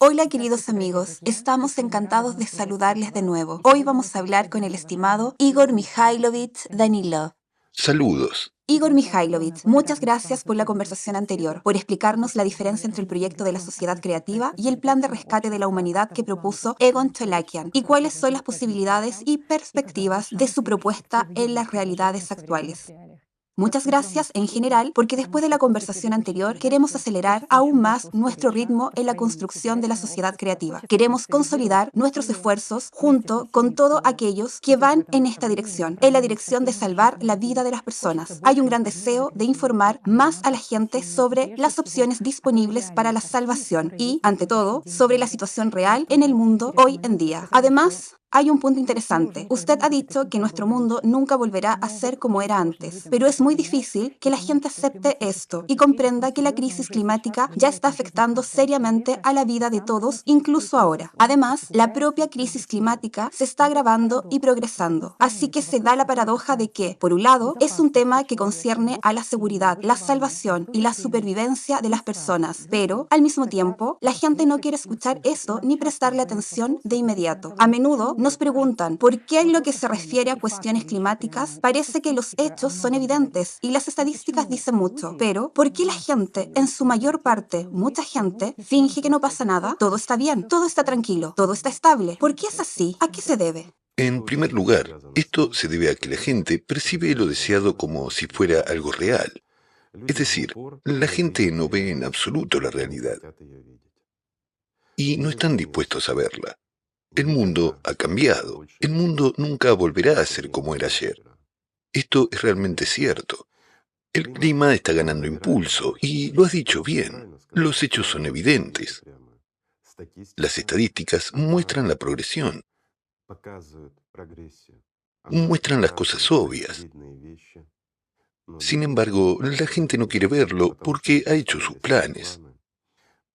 Hola queridos amigos, estamos encantados de saludarles de nuevo. Hoy vamos a hablar con el estimado Igor Mikhailovich Danilov. Saludos. Igor Mikhailovich, muchas gracias por la conversación anterior, por explicarnos la diferencia entre el proyecto de la sociedad creativa y el plan de rescate de la humanidad que propuso Egon Cholakian, y cuáles son las posibilidades y perspectivas de su propuesta en las realidades actuales. Muchas gracias en general porque después de la conversación anterior queremos acelerar aún más nuestro ritmo en la construcción de la sociedad creativa. Queremos consolidar nuestros esfuerzos junto con todos aquellos que van en esta dirección, en la dirección de salvar la vida de las personas. Hay un gran deseo de informar más a la gente sobre las opciones disponibles para la salvación y, ante todo, sobre la situación real en el mundo hoy en día. Además, hay un punto interesante. Usted ha dicho que nuestro mundo nunca volverá a ser como era antes, pero es muy difícil que la gente acepte esto y comprenda que la crisis climática ya está afectando seriamente a la vida de todos, incluso ahora. Además, la propia crisis climática se está agravando y progresando. Así que se da la paradoja de que, por un lado, es un tema que concierne a la seguridad, la salvación y la supervivencia de las personas, pero, al mismo tiempo, la gente no quiere escuchar esto ni prestarle atención de inmediato. A menudo nos preguntan por qué en lo que se refiere a cuestiones climáticas parece que los hechos son evidentes y las estadísticas dicen mucho, pero ¿por qué la gente, en su mayor parte, mucha gente, finge que no pasa nada? Todo está bien, todo está tranquilo, todo está estable. ¿Por qué es así? ¿A qué se debe? En primer lugar, esto se debe a que la gente percibe lo deseado como si fuera algo real. Es decir, la gente no ve en absoluto la realidad y no están dispuestos a verla. El mundo ha cambiado. El mundo nunca volverá a ser como era ayer. Esto es realmente cierto. El clima está ganando impulso y lo has dicho bien. Los hechos son evidentes. Las estadísticas muestran la progresión, muestran las cosas obvias. Sin embargo, la gente no quiere verlo porque ha hecho sus planes,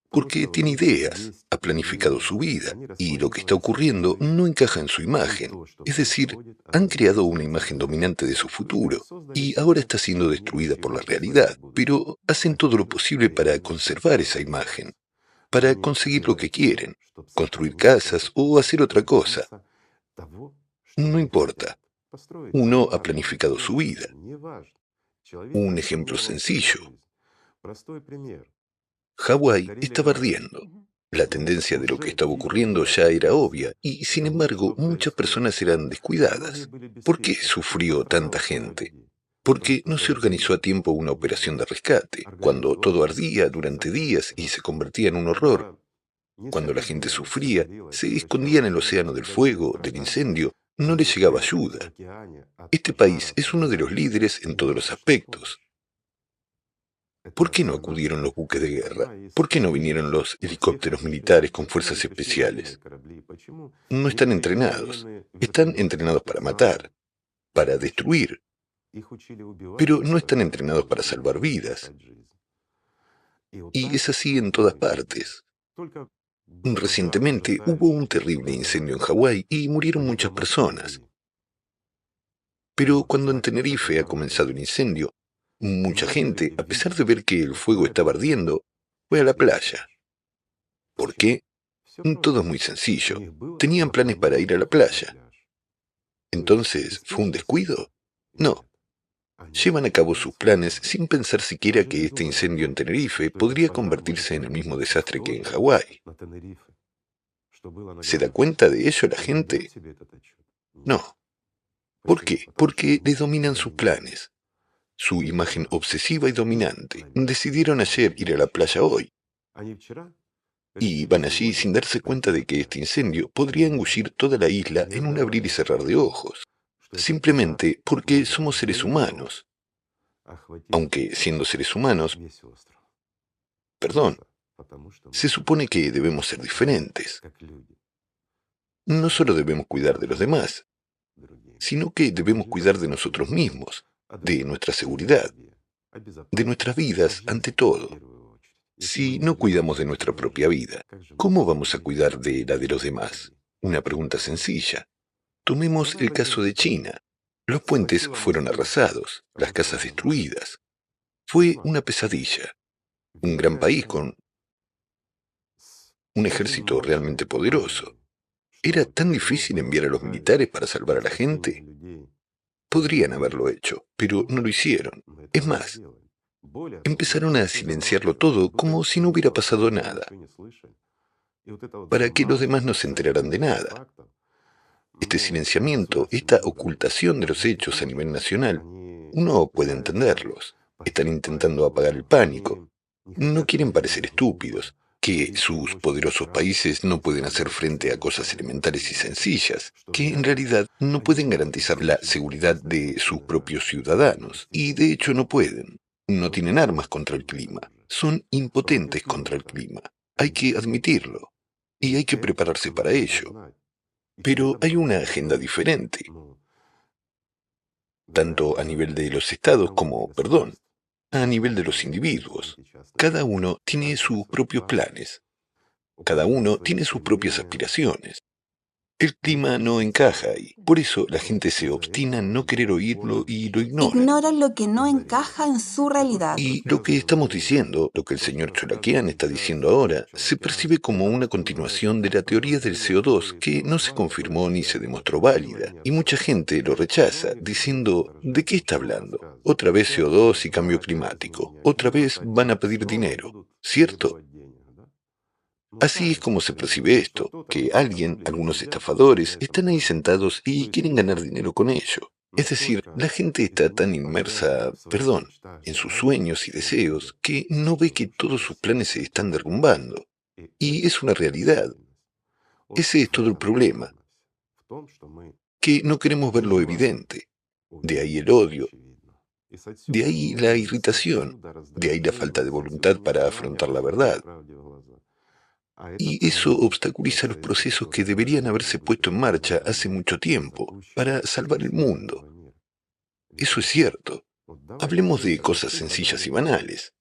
porque tiene ideas, ha planificado su vida, y lo que está ocurriendo no encaja en su imagen. Es decir, han creado una imagen dominante de su futuro, y ahora está siendo destruida por la realidad, pero hacen todo lo posible para conservar esa imagen, para conseguir lo que quieren, construir casas o hacer otra cosa. No importa, uno ha planificado su vida. Un ejemplo sencillo. Hawái estaba ardiendo. La tendencia de lo que estaba ocurriendo ya era obvia y, sin embargo, muchas personas eran descuidadas. ¿Por qué sufrió tanta gente? Porque no se organizó a tiempo una operación de rescate, cuando todo ardía durante días y se convertía en un horror. Cuando la gente sufría, se escondía en el océano del fuego, del incendio, no les llegaba ayuda. Este país es uno de los líderes en todos los aspectos. ¿Por qué no acudieron los buques de guerra? ¿Por qué no vinieron los helicópteros militares con fuerzas especiales? No están entrenados. Están entrenados para matar, para destruir, pero no están entrenados para salvar vidas. Y es así en todas partes. Recientemente hubo un terrible incendio en Hawái y murieron muchas personas. Pero cuando en Tenerife ha comenzado el incendio, mucha gente, a pesar de ver que el fuego estaba ardiendo, fue a la playa. ¿Por qué? Todo es muy sencillo. Tenían planes para ir a la playa. Entonces, ¿fue un descuido? No. Llevan a cabo sus planes sin pensar siquiera que este incendio en Tenerife podría convertirse en el mismo desastre que en Hawái. ¿Se da cuenta de ello la gente? No. ¿Por qué? Porque les dominan sus planes, su imagen obsesiva y dominante. Decidieron ayer ir a la playa hoy. Y van allí sin darse cuenta de que este incendio podría engullir toda la isla en un abrir y cerrar de ojos, simplemente porque somos seres humanos, aunque siendo seres humanos, perdón, se supone que debemos ser diferentes. No solo debemos cuidar de los demás, sino que debemos cuidar de nosotros mismos, de nuestra seguridad, de nuestras vidas ante todo. Si no cuidamos de nuestra propia vida, ¿cómo vamos a cuidar de la de los demás? Una pregunta sencilla. Tomemos el caso de China. Los puentes fueron arrasados, las casas destruidas. Fue una pesadilla. Un gran país con un ejército realmente poderoso. ¿Era tan difícil enviar a los militares para salvar a la gente? Podrían haberlo hecho, pero no lo hicieron. Es más, empezaron a silenciarlo todo como si no hubiera pasado nada, para que los demás no se enteraran de nada. Este silenciamiento, esta ocultación de los hechos a nivel nacional, uno puede entenderlos. Están intentando apagar el pánico. No quieren parecer estúpidos, que sus poderosos países no pueden hacer frente a cosas elementales y sencillas, que en realidad no pueden garantizar la seguridad de sus propios ciudadanos. Y de hecho no pueden. No tienen armas contra el clima. Son impotentes contra el clima. Hay que admitirlo. Y hay que prepararse para ello. Pero hay una agenda diferente, tanto a nivel de los estados como, a nivel de los individuos. Cada uno tiene sus propios planes, cada uno tiene sus propias aspiraciones. El clima no encaja ahí, por eso la gente se obstina en no querer oírlo y lo ignora. Ignoran lo que no encaja en su realidad. Y lo que estamos diciendo, lo que el señor Cholakian está diciendo ahora, se percibe como una continuación de la teoría del CO2 que no se confirmó ni se demostró válida. Y mucha gente lo rechaza, diciendo, ¿de qué está hablando? Otra vez CO2 y cambio climático. Otra vez van a pedir dinero, ¿cierto? Así es como se percibe esto, que algunos estafadores, están ahí sentados y quieren ganar dinero con ello. Es decir, la gente está tan inmersa, en sus sueños y deseos, que no ve que todos sus planes se están derrumbando. Y es una realidad. Ese es todo el problema, que no queremos ver lo evidente. De ahí el odio, de ahí la irritación, de ahí la falta de voluntad para afrontar la verdad. Y eso obstaculiza los procesos que deberían haberse puesto en marcha hace mucho tiempo para salvar el mundo. Eso es cierto. Hablemos de cosas sencillas y banales.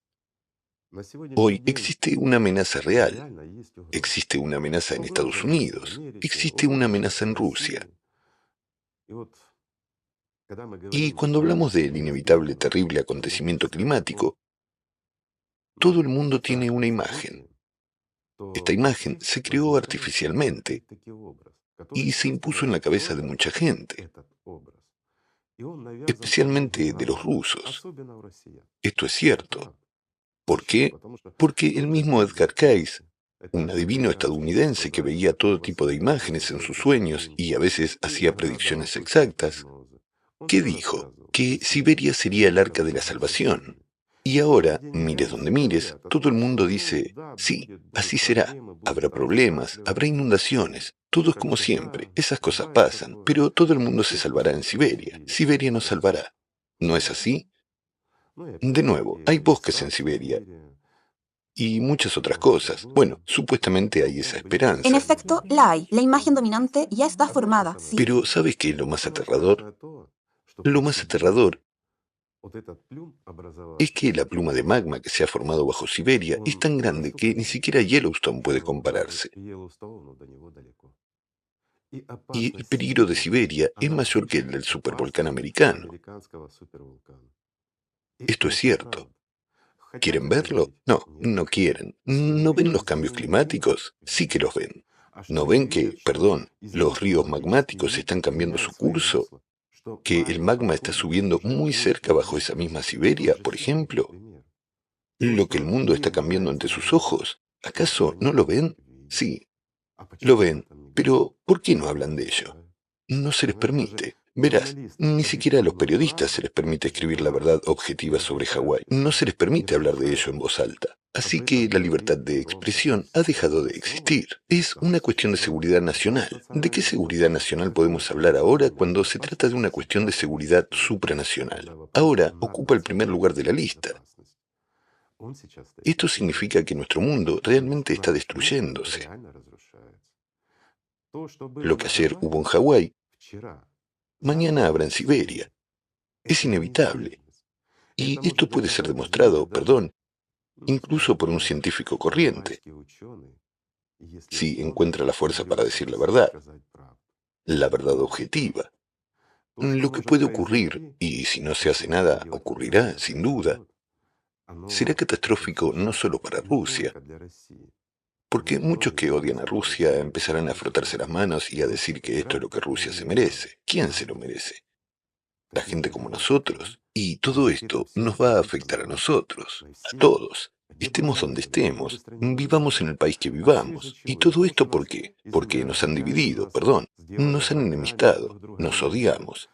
Hoy existe una amenaza real. Existe una amenaza en Estados Unidos. Existe una amenaza en Rusia. Y cuando hablamos del inevitable terrible acontecimiento climático, todo el mundo tiene una imagen. Esta imagen se creó artificialmente y se impuso en la cabeza de mucha gente, especialmente de los rusos. Esto es cierto. ¿Por qué? Porque el mismo Edgar Cayce, un adivino estadounidense que veía todo tipo de imágenes en sus sueños y a veces hacía predicciones exactas, ¿qué dijo? Que Siberia sería el arca de la salvación. Y ahora, mires donde mires, todo el mundo dice, sí, así será. Habrá problemas, habrá inundaciones, todo es como siempre, esas cosas pasan, pero todo el mundo se salvará en Siberia. Siberia nos salvará. ¿No es así? De nuevo, hay bosques en Siberia y muchas otras cosas. Bueno, supuestamente hay esa En esperanza. efecto, la hay. La imagen dominante ya está formada, sí. Pero ¿sabes qué es lo más aterrador? Lo más aterrador es que la pluma de magma que se ha formado bajo Siberia es tan grande que ni siquiera Yellowstone puede compararse. Y el peligro de Siberia es mayor que el del supervolcán americano. Esto es cierto. ¿Quieren verlo? No, no quieren. ¿No ven los cambios climáticos? Sí que los ven. ¿No ven que, los ríos magmáticos están cambiando su curso? ¿Que el magma está subiendo muy cerca bajo esa misma Siberia, por ejemplo? ¿Lo que el mundo está cambiando ante sus ojos? ¿Acaso no lo ven? Sí, lo ven. Pero, ¿por qué no hablan de ello? No se les permite. Verás, ni siquiera a los periodistas se les permite escribir la verdad objetiva sobre Hawái. No se les permite hablar de ello en voz alta. Así que la libertad de expresión ha dejado de existir. Es una cuestión de seguridad nacional. ¿De qué seguridad nacional podemos hablar ahora cuando se trata de una cuestión de seguridad supranacional? Ahora ocupa el primer lugar de la lista. Esto significa que nuestro mundo realmente está destruyéndose. Lo que ayer hubo en Hawái, mañana habrá en Siberia. Es inevitable. Y esto puede ser demostrado, incluso por un científico corriente, si encuentra la fuerza para decir la verdad objetiva. Lo que puede ocurrir, y si no se hace nada, ocurrirá, sin duda, será catastrófico no solo para Rusia, Porque muchos que odian a Rusia empezarán a frotarse las manos y a decir que esto es lo que Rusia se merece. ¿Quién se lo merece? La gente como nosotros. Y todo esto nos va a afectar a nosotros, a todos. Estemos donde estemos, vivamos en el país que vivamos. ¿Y todo esto por qué? Porque nos han dividido, perdón, nos han enemistado, nos odiamos.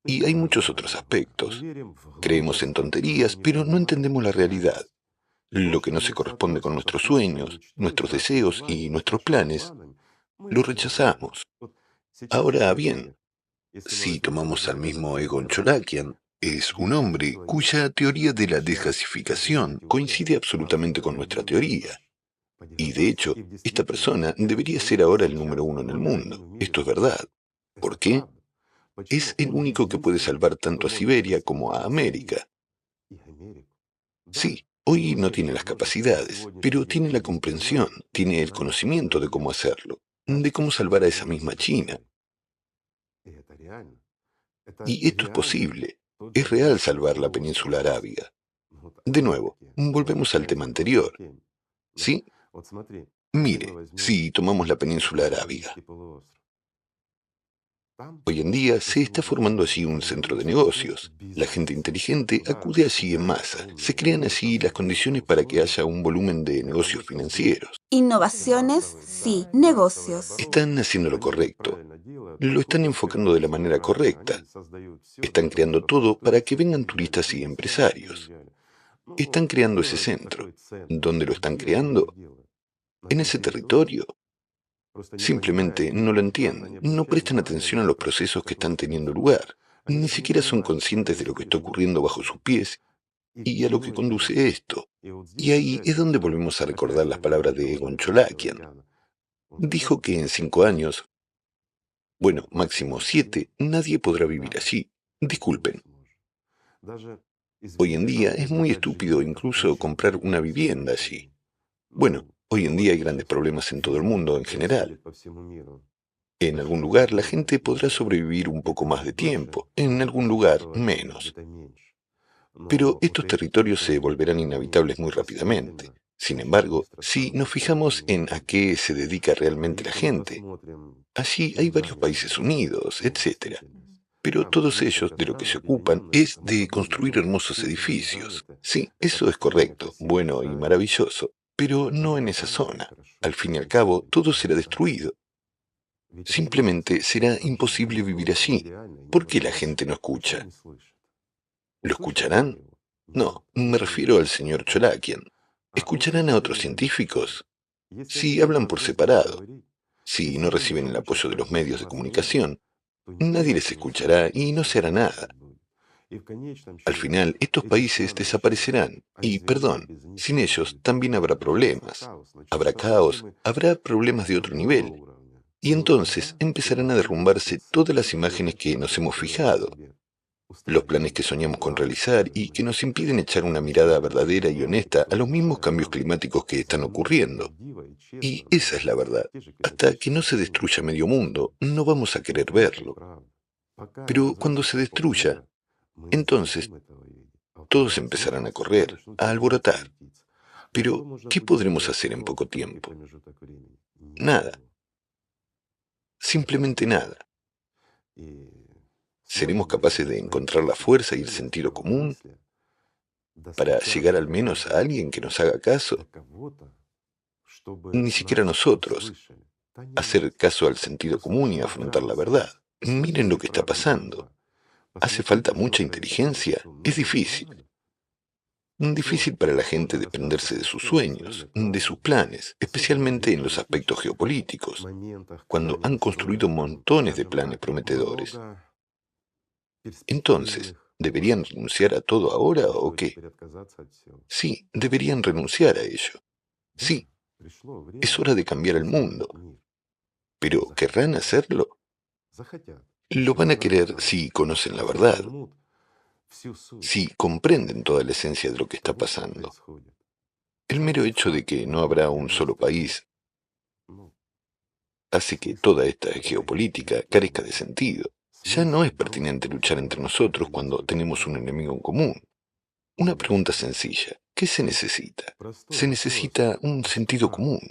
Y hay muchos otros aspectos. Creemos en tonterías, pero no entendemos la realidad. Lo que no se corresponde con nuestros sueños, nuestros deseos y nuestros planes, lo rechazamos. Ahora bien, si tomamos al mismo Egon Cholakian, es un hombre cuya teoría de la desgasificación coincide absolutamente con nuestra teoría. Y de hecho, esta persona debería ser ahora el número uno en el mundo. Esto es verdad. ¿Por qué? Es el único que puede salvar tanto a Siberia como a América. Sí, hoy no tiene las capacidades, pero tiene la comprensión, tiene el conocimiento de cómo hacerlo, de cómo salvar a esa misma China. Y esto es posible. Es real salvar la península arábiga. De nuevo, volvemos al tema anterior. ¿Sí? Mire, si tomamos la península arábiga, hoy en día se está formando allí un centro de negocios. La gente inteligente acude allí en masa. Se crean allí las condiciones para que haya un volumen de negocios financieros. Innovaciones, sí. Negocios. Están haciendo lo correcto. Lo están enfocando de la manera correcta. Están creando todo para que vengan turistas y empresarios. Están creando ese centro. ¿Dónde lo están creando? En ese territorio. Simplemente no lo entienden, no prestan atención a los procesos que están teniendo lugar, ni siquiera son conscientes de lo que está ocurriendo bajo sus pies y a lo que conduce esto. Y ahí es donde volvemos a recordar las palabras de Egon Cholakian. Dijo que en 5 años, bueno, máximo 7, nadie podrá vivir allí. Disculpen. Hoy en día es muy estúpido incluso comprar una vivienda allí. Bueno, hoy en día hay grandes problemas en todo el mundo en general. En algún lugar la gente podrá sobrevivir un poco más de tiempo, en algún lugar menos. Pero estos territorios se volverán inhabitables muy rápidamente. Sin embargo, si nos fijamos en a qué se dedica realmente la gente, allí hay varios países unidos, etc. Pero todos ellos de lo que se ocupan es de construir hermosos edificios. Sí, eso es correcto, bueno y maravilloso, pero no en esa zona. Al fin y al cabo, todo será destruido. Simplemente será imposible vivir allí. ¿Por qué la gente no escucha? ¿Lo escucharán? No, me refiero al señor Cholakian. ¿Escucharán a otros científicos? Si hablan por separado, si no reciben el apoyo de los medios de comunicación, nadie les escuchará y no se hará nada. Al final, estos países desaparecerán y, perdón, sin ellos también habrá problemas. Habrá caos, habrá problemas de otro nivel. Y entonces empezarán a derrumbarse todas las imágenes que nos hemos fijado, los planes que soñamos con realizar y que nos impiden echar una mirada verdadera y honesta a los mismos cambios climáticos que están ocurriendo. Y esa es la verdad. Hasta que no se destruya medio mundo, no vamos a querer verlo. Pero cuando se destruya, entonces todos empezarán a correr, a alborotar. Pero, ¿qué podremos hacer en poco tiempo? Nada. Simplemente nada. ¿Seremos capaces de encontrar la fuerza y el sentido común para llegar al menos a alguien que nos haga caso? Ni siquiera nosotros. Hacer caso al sentido común y afrontar la verdad. Miren lo que está pasando. Hace falta mucha inteligencia. Es difícil. Difícil para la gente desprenderse de sus sueños, de sus planes, especialmente en los aspectos geopolíticos, cuando han construido montones de planes prometedores. Entonces, ¿deberían renunciar a todo ahora o qué? Sí, deberían renunciar a ello. Sí, es hora de cambiar el mundo. ¿Pero querrán hacerlo? Lo van a querer si conocen la verdad, si comprenden toda la esencia de lo que está pasando. El mero hecho de que no habrá un solo país hace que toda esta geopolítica carezca de sentido. Ya no es pertinente luchar entre nosotros cuando tenemos un enemigo en común. Una pregunta sencilla. ¿Qué se necesita? Se necesita un sentido común.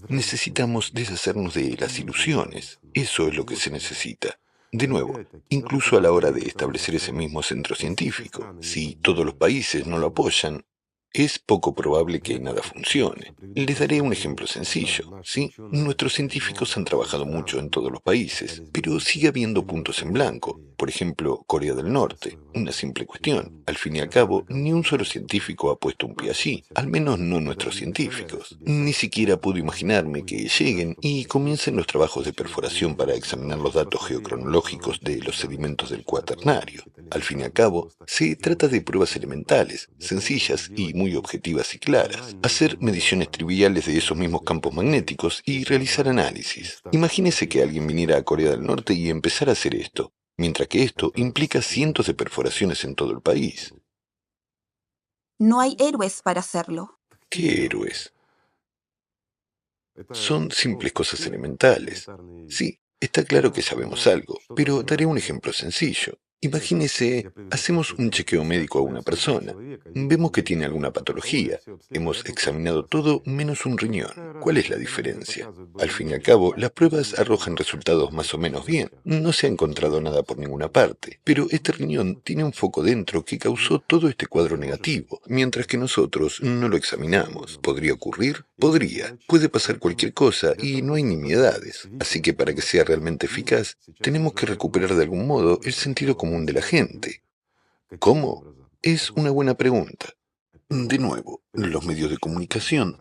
Necesitamos deshacernos de las ilusiones. Eso es lo que se necesita. De nuevo, incluso a la hora de establecer ese mismo centro científico, si todos los países no lo apoyan, es poco probable que nada funcione. Les daré un ejemplo sencillo, ¿sí? Nuestros científicos han trabajado mucho en todos los países, pero sigue habiendo puntos en blanco. Por ejemplo, Corea del Norte. Una simple cuestión. Al fin y al cabo, ni un solo científico ha puesto un pie allí, al menos no nuestros científicos. Ni siquiera puedo imaginarme que lleguen y comiencen los trabajos de perforación para examinar los datos geocronológicos de los sedimentos del Cuaternario. Al fin y al cabo, se trata de pruebas elementales, sencillas y muy objetivas y claras. Hacer mediciones triviales de esos mismos campos magnéticos y realizar análisis. Imagínese que alguien viniera a Corea del Norte y empezara a hacer esto, mientras que esto implica cientos de perforaciones en todo el país. No hay héroes para hacerlo. ¿Qué héroes? Son simples cosas elementales. Sí, está claro que sabemos algo, pero daré un ejemplo sencillo. Imagínese, hacemos un chequeo médico a una persona. Vemos que tiene alguna patología. Hemos examinado todo menos un riñón. ¿Cuál es la diferencia? Al fin y al cabo, las pruebas arrojan resultados más o menos bien. No se ha encontrado nada por ninguna parte. Pero este riñón tiene un foco dentro que causó todo este cuadro negativo, mientras que nosotros no lo examinamos. ¿Podría ocurrir? Podría. Puede pasar cualquier cosa y no hay nimiedades. Así que para que sea realmente eficaz, tenemos que recuperar de algún modo el sentido común de la gente. ¿Cómo? Es una buena pregunta. De nuevo, los medios de comunicación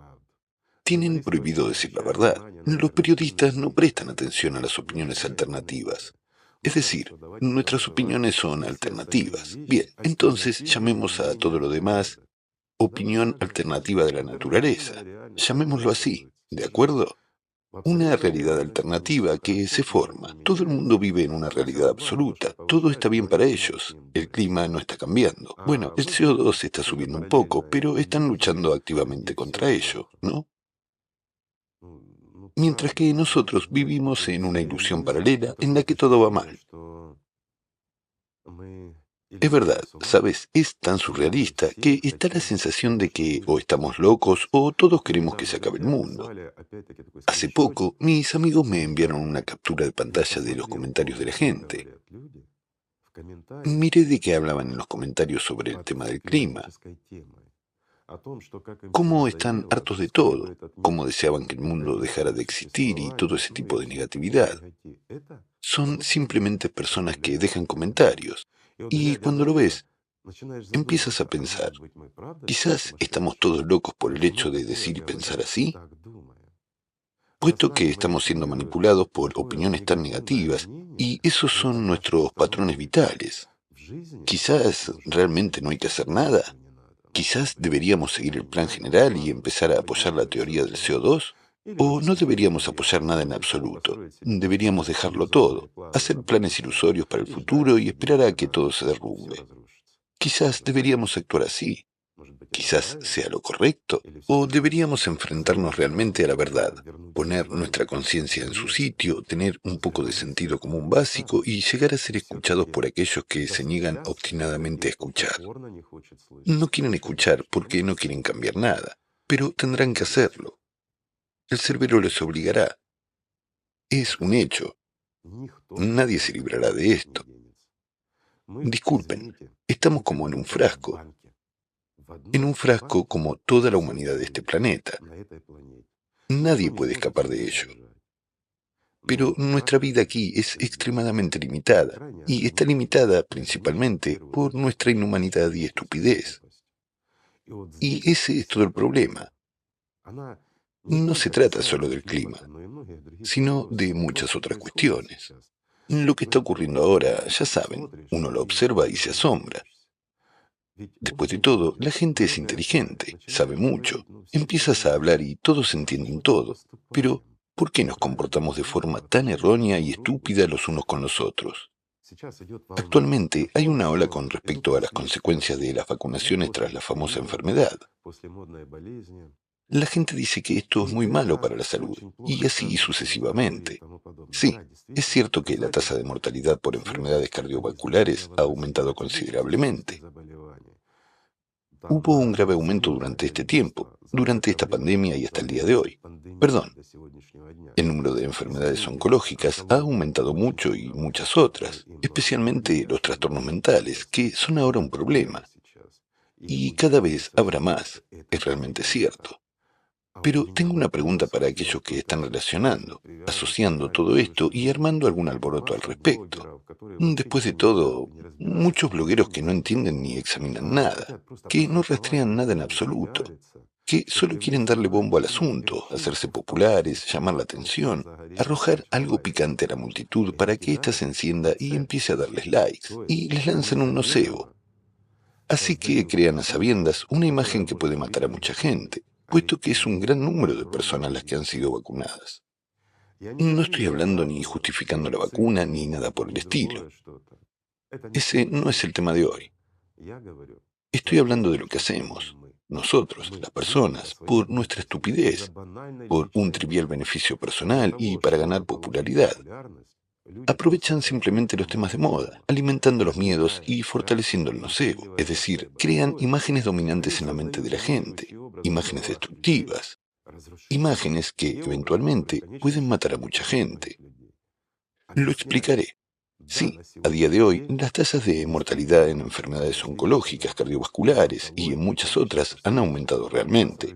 tienen prohibido decir la verdad. Los periodistas no prestan atención a las opiniones alternativas. Es decir, nuestras opiniones son alternativas. Bien, entonces llamemos a todo lo demás opinión alternativa de la naturaleza. Llamémoslo así, ¿de acuerdo? Una realidad alternativa que se forma. Todo el mundo vive en una realidad absoluta. Todo está bien para ellos. El clima no está cambiando. Bueno, el CO2 está subiendo un poco, pero están luchando activamente contra ello, ¿no? Mientras que nosotros vivimos en una ilusión paralela en la que todo va mal. Es verdad, ¿sabes? Es tan surrealista que está la sensación de que o estamos locos o todos queremos que se acabe el mundo. Hace poco, mis amigos me enviaron una captura de pantalla de los comentarios de la gente. Miré de qué hablaban en los comentarios sobre el tema del clima, cómo están hartos de todo, cómo deseaban que el mundo dejara de existir y todo ese tipo de negatividad. Son simplemente personas que dejan comentarios. Y cuando lo ves, empiezas a pensar, quizás estamos todos locos por el hecho de decir y pensar así, puesto que estamos siendo manipulados por opiniones tan negativas, y esos son nuestros patrones vitales. Quizás realmente no hay que hacer nada. Quizás deberíamos seguir el plan general y empezar a apoyar la teoría del CO2. O no deberíamos apoyar nada en absoluto. Deberíamos dejarlo todo, hacer planes ilusorios para el futuro y esperar a que todo se derrumbe. Quizás deberíamos actuar así. Quizás sea lo correcto. O deberíamos enfrentarnos realmente a la verdad, poner nuestra conciencia en su sitio, tener un poco de sentido común básico y llegar a ser escuchados por aquellos que se niegan obstinadamente a escuchar. No quieren escuchar porque no quieren cambiar nada, pero tendrán que hacerlo. El cerbero les obligará. Es un hecho. Nadie se librará de esto. Disculpen, estamos como en un frasco como toda la humanidad de este planeta. Nadie puede escapar de ello. Pero nuestra vida aquí es extremadamente limitada, y está limitada principalmente por nuestra inhumanidad y estupidez. Y ese es todo el problema. No se trata solo del clima, sino de muchas otras cuestiones. Lo que está ocurriendo ahora, ya saben, uno lo observa y se asombra. Después de todo, la gente es inteligente, sabe mucho. Empiezas a hablar y todos entienden todo. Pero, ¿por qué nos comportamos de forma tan errónea y estúpida los unos con los otros? Actualmente hay una ola con respecto a las consecuencias de las vacunaciones tras la famosa enfermedad. La gente dice que esto es muy malo para la salud, y así sucesivamente. Sí, es cierto que la tasa de mortalidad por enfermedades cardiovasculares ha aumentado considerablemente. Hubo un grave aumento durante este tiempo, durante esta pandemia y hasta el día de hoy. Perdón, el número de enfermedades oncológicas ha aumentado mucho y muchas otras, especialmente los trastornos mentales, que son ahora un problema. Y cada vez habrá más, es realmente cierto. Pero tengo una pregunta para aquellos que están relacionando, asociando todo esto y armando algún alboroto al respecto. Después de todo, muchos blogueros que no entienden ni examinan nada, que no rastrean nada en absoluto, que solo quieren darle bombo al asunto, hacerse populares, llamar la atención, arrojar algo picante a la multitud para que ésta se encienda y empiece a darles likes, y les lanzan un nocebo. Así que crean a sabiendas una imagen que puede matar a mucha gente, puesto que es un gran número de personas las que han sido vacunadas. No estoy hablando ni justificando la vacuna ni nada por el estilo. Ese no es el tema de hoy. Estoy hablando de lo que hacemos, nosotros, las personas, por nuestra estupidez, por un trivial beneficio personal y para ganar popularidad. Aprovechan simplemente los temas de moda, alimentando los miedos y fortaleciendo el nocebo, es decir, crean imágenes dominantes en la mente de la gente, imágenes destructivas, imágenes que eventualmente pueden matar a mucha gente. Lo explicaré. Sí, a día de hoy, las tasas de mortalidad en enfermedades oncológicas, cardiovasculares y en muchas otras han aumentado realmente.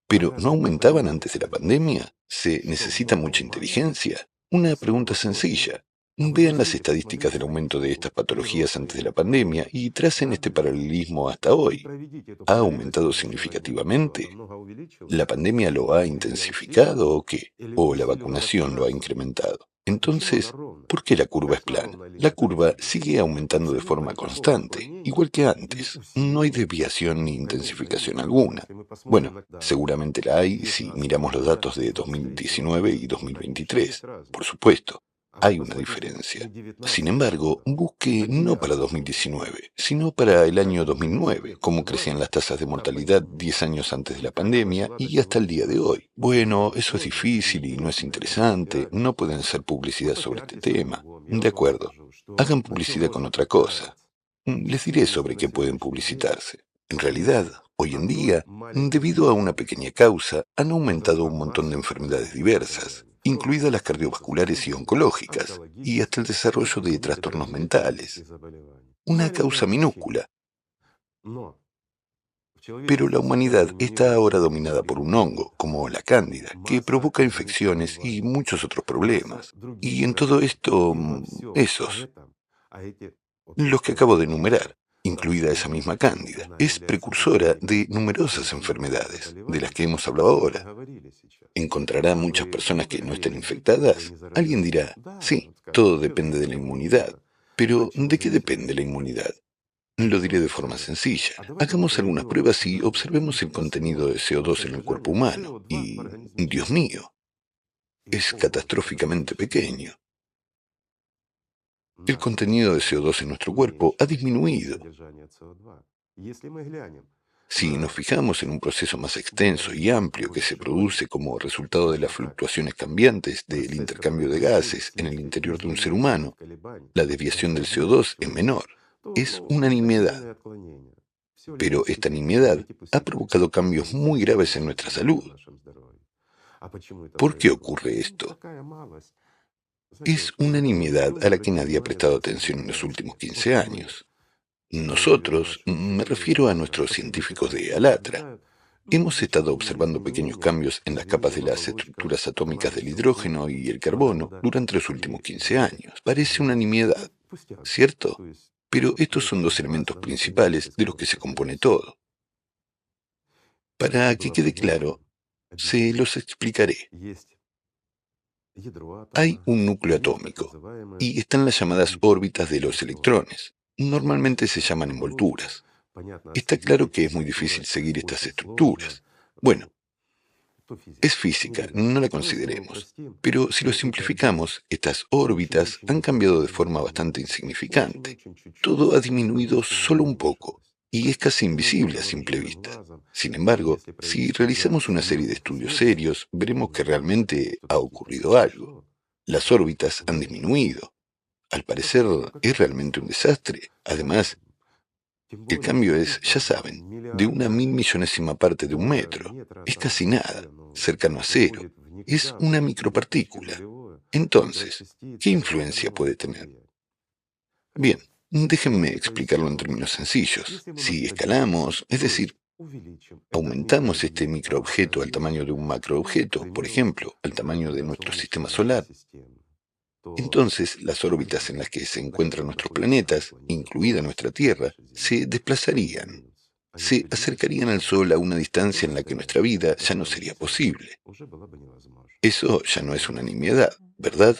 ¿Pero no aumentaban antes de la pandemia? ¿Se necesita mucha inteligencia? Una pregunta sencilla. Vean las estadísticas del aumento de estas patologías antes de la pandemia y tracen este paralelismo hasta hoy. ¿Ha aumentado significativamente? ¿La pandemia lo ha intensificado o qué? ¿O la vacunación lo ha incrementado? Entonces, ¿por qué la curva es plana? La curva sigue aumentando de forma constante, igual que antes. No hay desviación ni intensificación alguna. Bueno, seguramente la hay si miramos los datos de 2019 y 2023. Por supuesto, hay una diferencia. Sin embargo, busque no para 2019, sino para el año 2009, cómo crecían las tasas de mortalidad 10 años antes de la pandemia y hasta el día de hoy. Bueno, eso es difícil y no es interesante, no pueden hacer publicidad sobre este tema. De acuerdo, hagan publicidad con otra cosa. Les diré sobre qué pueden publicitarse. En realidad, hoy en día, debido a una pequeña causa, han aumentado un montón de enfermedades diversas, incluidas las cardiovasculares y oncológicas, y hasta el desarrollo de trastornos mentales. Una causa minúscula, pero la humanidad está ahora dominada por un hongo, como la cándida, que provoca infecciones y muchos otros problemas. Y en todo esto, esos, los que acabo de enumerar, incluida esa misma cándida, es precursora de numerosas enfermedades, de las que hemos hablado ahora. ¿Encontrará muchas personas que no estén infectadas? Alguien dirá, sí, todo depende de la inmunidad. Pero, ¿de qué depende la inmunidad? Lo diré de forma sencilla. Hagamos algunas pruebas y observemos el contenido de CO2 en el cuerpo humano. Y, Dios mío, es catastróficamente pequeño. El contenido de CO2 en nuestro cuerpo ha disminuido. Si nos fijamos en un proceso más extenso y amplio que se produce como resultado de las fluctuaciones cambiantes del intercambio de gases en el interior de un ser humano, la desviación del CO2 es menor. Es una nimiedad. Pero esta nimiedad ha provocado cambios muy graves en nuestra salud. ¿Por qué ocurre esto? Es una nimiedad a la que nadie ha prestado atención en los últimos 15 años. Nosotros, me refiero a nuestros científicos de Alatra, hemos estado observando pequeños cambios en las capas de las estructuras atómicas del hidrógeno y el carbono durante los últimos 15 años. Parece una nimiedad, ¿cierto? Pero estos son dos elementos principales de los que se compone todo. Para que quede claro, se los explicaré. Hay un núcleo atómico y están las llamadas órbitas de los electrones. Normalmente se llaman envolturas. Está claro que es muy difícil seguir estas estructuras. Bueno, es física, no la consideremos. Pero si lo simplificamos, estas órbitas han cambiado de forma bastante insignificante. Todo ha disminuido solo un poco y es casi invisible a simple vista. Sin embargo, si realizamos una serie de estudios serios, veremos que realmente ha ocurrido algo. Las órbitas han disminuido. Al parecer, es realmente un desastre. Además, El cambio es, ya saben, de una mil millonésima parte de un metro. Es casi nada, cercano a cero. Es una micropartícula. Entonces, ¿qué influencia puede tener? Bien, déjenme explicarlo en términos sencillos. Si escalamos, es decir, aumentamos este microobjeto al tamaño de un macroobjeto, por ejemplo, al tamaño de nuestro sistema solar, entonces las órbitas en las que se encuentran nuestros planetas, incluida nuestra Tierra, se desplazarían, se acercarían al Sol a una distancia en la que nuestra vida ya no sería posible. Eso ya no es una nimiedad, ¿verdad?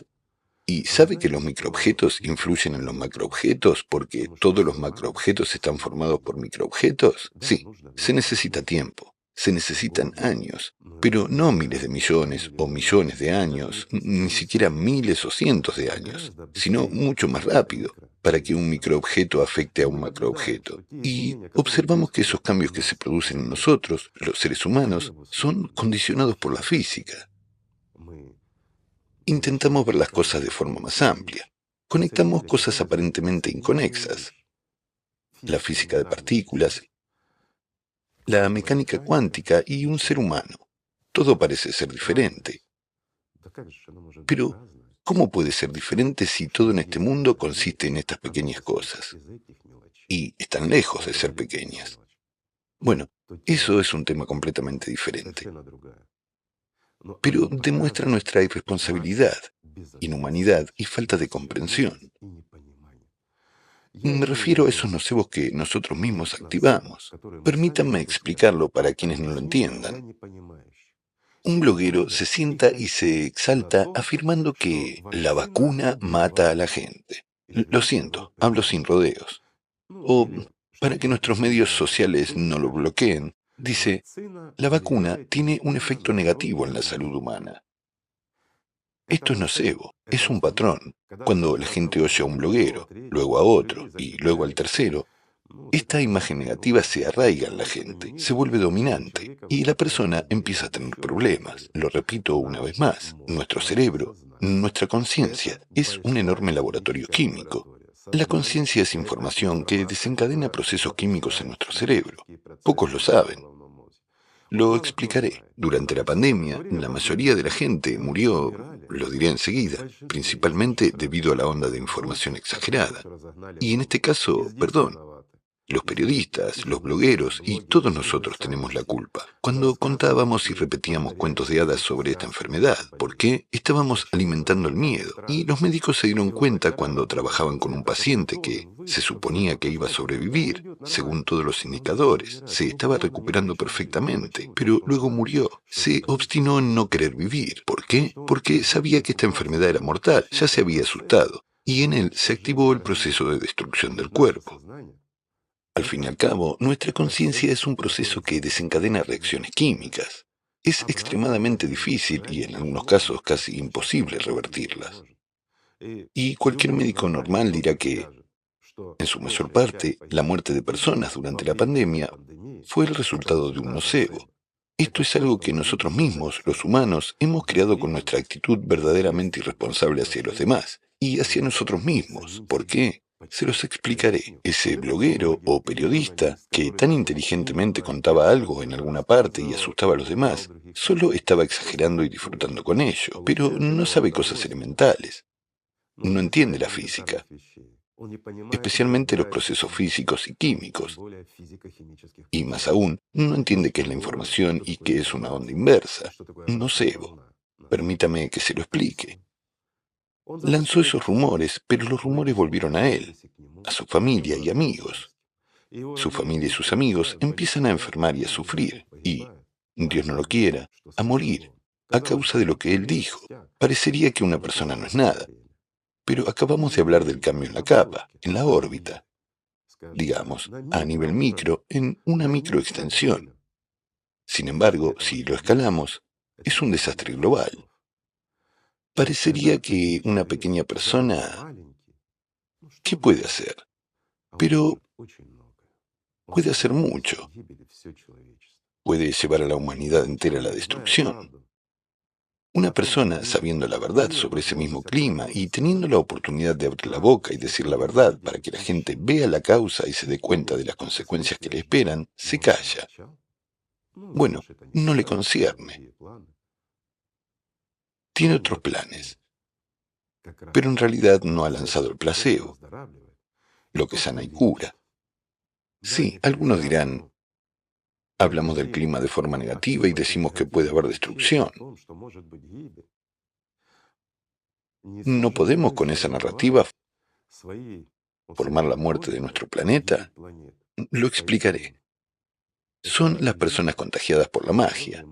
¿Y sabe que los microobjetos influyen en los macroobjetos porque todos los macroobjetos están formados por microobjetos? Sí, se necesita tiempo, se necesitan años, pero no miles de millones o millones de años, ni siquiera miles o cientos de años, sino mucho más rápido, para que un microobjeto afecte a un macroobjeto. Y observamos que esos cambios que se producen en nosotros, los seres humanos, son condicionados por la física. Intentamos ver las cosas de forma más amplia. Conectamos cosas aparentemente inconexas. La física de partículas, la mecánica cuántica y un ser humano. Todo parece ser diferente. Pero, ¿cómo puede ser diferente si todo en este mundo consiste en estas pequeñas cosas? Y están lejos de ser pequeñas. Bueno, eso es un tema completamente diferente. Pero demuestra nuestra irresponsabilidad, inhumanidad y falta de comprensión. Me refiero a esos nocebos que nosotros mismos activamos. Permítanme explicarlo para quienes no lo entiendan. Un bloguero se sienta y se exalta afirmando que la vacuna mata a la gente. Lo siento, hablo sin rodeos. O, para que nuestros medios sociales no lo bloqueen, dice, la vacuna tiene un efecto negativo en la salud humana. Esto es nocebo, es un patrón. Cuando la gente oye a un bloguero, luego a otro y luego al tercero, esta imagen negativa se arraiga en la gente, se vuelve dominante y la persona empieza a tener problemas. Lo repito una vez más, nuestro cerebro, nuestra conciencia, es un enorme laboratorio químico. La conciencia es información que desencadena procesos químicos en nuestro cerebro. Pocos lo saben. Lo explicaré. Durante la pandemia, la mayoría de la gente murió, lo diré enseguida, principalmente debido a la onda de información exagerada. Y en este caso, perdón, los periodistas, los blogueros y todos nosotros tenemos la culpa. Cuando contábamos y repetíamos cuentos de hadas sobre esta enfermedad, ¿por qué? Estábamos alimentando el miedo. Y los médicos se dieron cuenta cuando trabajaban con un paciente que se suponía que iba a sobrevivir, según todos los indicadores. Se estaba recuperando perfectamente, pero luego murió. Se obstinó en no querer vivir. ¿Por qué? Porque sabía que esta enfermedad era mortal, ya se había asustado. Y en él se activó el proceso de destrucción del cuerpo. Al fin y al cabo, nuestra conciencia es un proceso que desencadena reacciones químicas. Es extremadamente difícil y en algunos casos casi imposible revertirlas. Y cualquier médico normal dirá que, en su mayor parte, la muerte de personas durante la pandemia fue el resultado de un nocebo. Esto es algo que nosotros mismos, los humanos, hemos creado con nuestra actitud verdaderamente irresponsable hacia los demás y hacia nosotros mismos. ¿Por qué? Se los explicaré. Ese bloguero o periodista que tan inteligentemente contaba algo en alguna parte y asustaba a los demás, solo estaba exagerando y disfrutando con ello, pero no sabe cosas elementales. No entiende la física, especialmente los procesos físicos y químicos. Y más aún, no entiende qué es la información y qué es una onda inversa. Nocebo. Permítame que se lo explique. Lanzó esos rumores, pero los rumores volvieron a él, a su familia y amigos. Su familia y sus amigos empiezan a enfermar y a sufrir, y, Dios no lo quiera, a morir, a causa de lo que él dijo. Parecería que una persona no es nada, pero acabamos de hablar del cambio en la capa, en la órbita, digamos, a nivel micro, en una microextensión. Sin embargo, si lo escalamos, es un desastre global. Parecería que una pequeña persona, ¿qué puede hacer? Pero puede hacer mucho. Puede llevar a la humanidad entera a la destrucción. Una persona sabiendo la verdad sobre ese mismo clima y teniendo la oportunidad de abrir la boca y decir la verdad para que la gente vea la causa y se dé cuenta de las consecuencias que le esperan, se calla. Bueno, no le concierne. Tiene otros planes, pero en realidad no ha lanzado el placebo, lo que sana y cura. Sí, algunos dirán, hablamos del clima de forma negativa y decimos que puede haber destrucción. No podemos con esa narrativa formar la muerte de nuestro planeta. Lo explicaré. Son las personas contagiadas por la magia.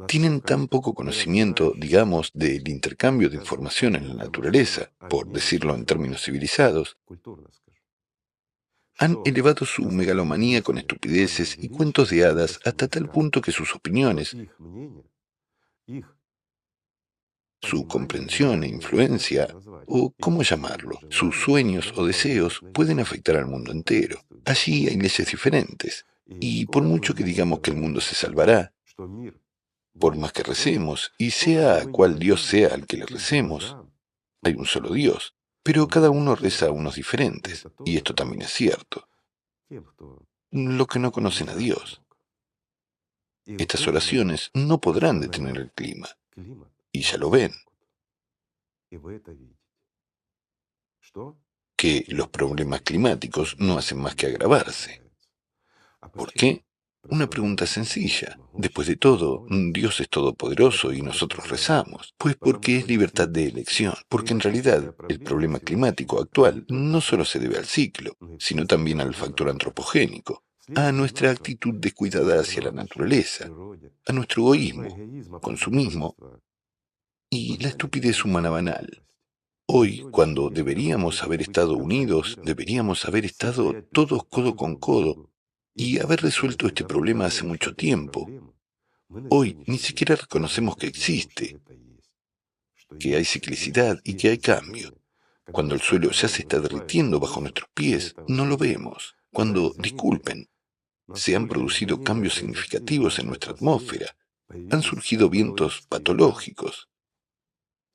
Tienen tan poco conocimiento, digamos, del intercambio de información en la naturaleza, por decirlo en términos civilizados, han elevado su megalomanía con estupideces y cuentos de hadas hasta tal punto que sus opiniones, su comprensión e influencia, o cómo llamarlo, sus sueños o deseos pueden afectar al mundo entero. Allí hay leyes diferentes, y por mucho que digamos que el mundo se salvará, por más que recemos, y sea a cual Dios sea al que le recemos, hay un solo Dios, pero cada uno reza a unos diferentes, y esto también es cierto. Los que no conocen a Dios. Estas oraciones no podrán detener el clima, y ya lo ven, que los problemas climáticos no hacen más que agravarse. ¿Por qué? Una pregunta sencilla. Después de todo, Dios es todopoderoso y nosotros rezamos. Pues porque es libertad de elección. Porque en realidad el problema climático actual no solo se debe al ciclo, sino también al factor antropogénico, a nuestra actitud descuidada hacia la naturaleza, a nuestro egoísmo, consumismo y la estupidez humana banal. Hoy, cuando deberíamos haber estado unidos, deberíamos haber estado todos codo con codo y haber resuelto este problema hace mucho tiempo. Hoy ni siquiera reconocemos que existe, que hay ciclicidad y que hay cambio. Cuando el suelo ya se está derritiendo bajo nuestros pies, no lo vemos. Cuando, disculpen, se han producido cambios significativos en nuestra atmósfera, han surgido vientos patológicos.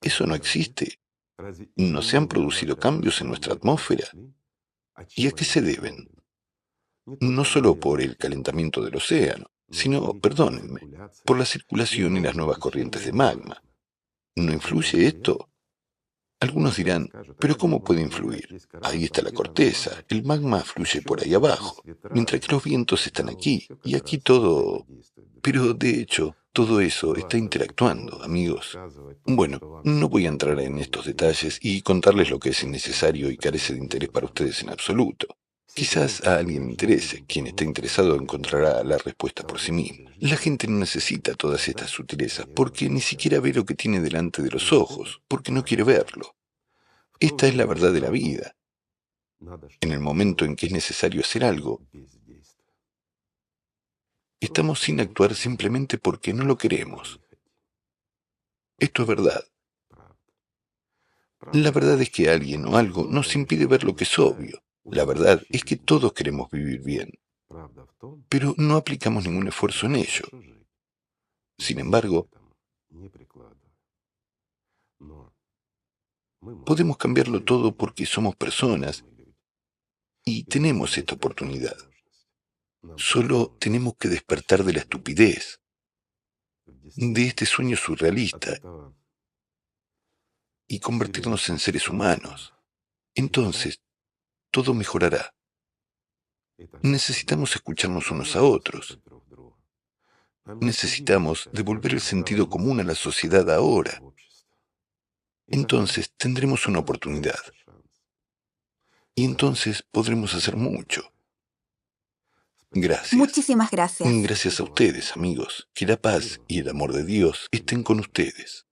Eso no existe. ¿No se han producido cambios en nuestra atmósfera? ¿Y a qué se deben? No solo por el calentamiento del océano, sino, perdónenme, por la circulación y las nuevas corrientes de magma. ¿No influye esto? Algunos dirán, ¿pero cómo puede influir? Ahí está la corteza, el magma fluye por ahí abajo, mientras que los vientos están aquí, y aquí todo... Pero, de hecho, todo eso está interactuando, amigos. Bueno, no voy a entrar en estos detalles y contarles lo que es innecesario y carece de interés para ustedes en absoluto. Quizás a alguien le interese, quien está interesado encontrará la respuesta por sí mismo. La gente no necesita todas estas sutilezas, porque ni siquiera ve lo que tiene delante de los ojos, porque no quiere verlo. Esta es la verdad de la vida. En el momento en que es necesario hacer algo, estamos sin actuar simplemente porque no lo queremos. Esto es verdad. La verdad es que alguien o algo nos impide ver lo que es obvio. La verdad es que todos queremos vivir bien, pero no aplicamos ningún esfuerzo en ello. Sin embargo, podemos cambiarlo todo porque somos personas y tenemos esta oportunidad. Solo tenemos que despertar de la estupidez, de este sueño surrealista, y convertirnos en seres humanos. Entonces, todo mejorará. Necesitamos escucharnos unos a otros. Necesitamos devolver el sentido común a la sociedad ahora. Entonces tendremos una oportunidad. Y entonces podremos hacer mucho. Gracias. Muchísimas gracias. Gracias a ustedes, amigos. Que la paz y el amor de Dios estén con ustedes.